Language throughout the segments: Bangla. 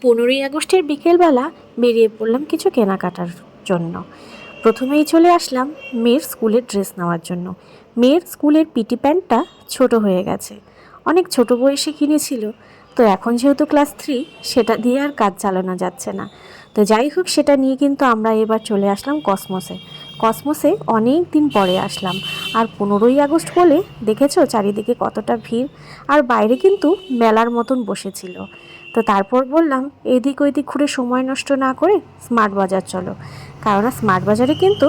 15ই আগস্টের বিকেলবেলা বেরিয়ে পড়লাম কিছু কেনাকাটার জন্য। প্রথমেই চলে আসলাম মেয়ের স্কুলের ড্রেস নেওয়ার জন্য। মেয়ের স্কুলের পিটি প্যান্টটা ছোট হয়ে গেছে, অনেক ছোট বয়সে কিনেছিল, তো এখন যেহেতু ক্লাস 3 সেটা দিয়ে আর কাজ চালানো যাচ্ছে না। তো যাই হোক, সেটা নিয়ে কিন্তু আমরা এবার চলে আসলাম কসমোসে অনেক দিন পরে আসলাম। আর 15ই আগস্ট বলে দেখেছো চারিদিকে কতটা ভিড়, আর বাইরে কিন্তু মেলার মতন বসেছিল। তো তারপর বললাম এদিক ওইদিক ঘুরে সময় নষ্ট না করে স্মার্ট বাজার চলো, কারণ স্মার্ট বাজারে কিন্তু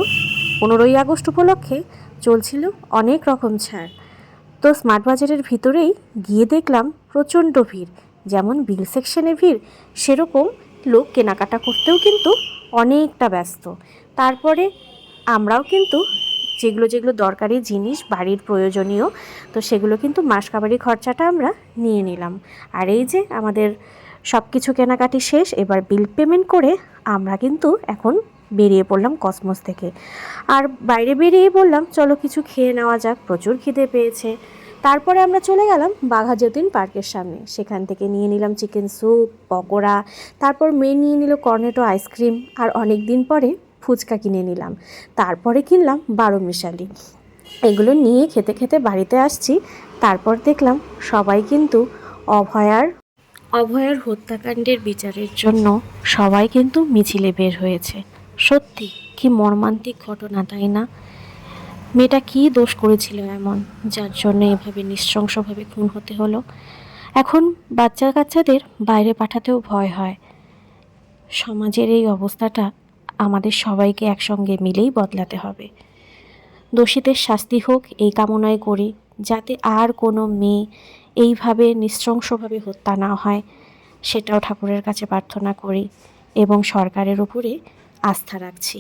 15ই আগস্ট উপলক্ষে চলছিল অনেক রকম ছাড়। তো স্মার্ট বাজারের ভিতরেই গিয়ে দেখলাম প্রচণ্ড ভিড়, যেমন বিল সেকশনে ভিড় সেরকম লোক কেনাকাটা করতেও কিন্তু অনেকটা ব্যস্ত। তারপরে আমরাও কিন্তু যেগুলো যেগুলো দরকারি জিনিস বাড়ির প্রয়োজনীয়, তো সেগুলো কিন্তু মাসকাবারি খরচাটা আমরা নিয়ে নিলাম। আর এই যে আমাদের সব কিছু কেনাকাটি শেষ, এবার বিল পেমেন্ট করে আমরা কিন্তু এখন বেরিয়ে পড়লাম কসমোস থেকে। আর বাইরে বেরিয়ে বললাম চলো কিছু খেয়ে নেওয়া যাক, প্রচুর খিদে পেয়েছে। তারপরে আমরা চলে গেলাম বাঘা যতীন পার্কের সামনে, সেখান থেকে নিয়ে নিলাম চিকেন স্যুপ, পকোড়া, তারপর মেয়ে নিয়ে নিল কর্নেটো আইসক্রিম, আর অনেক দিন পরে ফুচকা কিনে নিলাম। তারপরে কিনলাম 12 মিশালি। এগুলো নিয়ে খেতে খেতে বাড়িতে আসছি। তারপর দেখলাম সবাই কিন্তু অভয়ার হত্যাকাণ্ডের বিচারের জন্য সবাই কিন্তু মিছিলে বের হয়েছে। সত্যি কি মর্মান্তিক ঘটনা, তাই না? মেয়েটা কী দোষ করেছিল এমন, যার জন্য এভাবে নৃশংসভাবে খুন হতে হলো? এখন বাচ্চা কাচ্চাদের বাইরে পাঠাতেও ভয় হয়। সমাজের এই অবস্থাটা আমাদের সবাইকে একসঙ্গে মিলেই বদলাতে হবে। দোষীদের শাস্তি হোক এই কামনাই করি, যাতে আর কোনো মেয়ে এইভাবে নৃশংসভাবে হত্যা না হয়, সেটাও ঠাকুরের কাছে প্রার্থনা করি এবং সরকারের উপরে আস্থা রাখছি।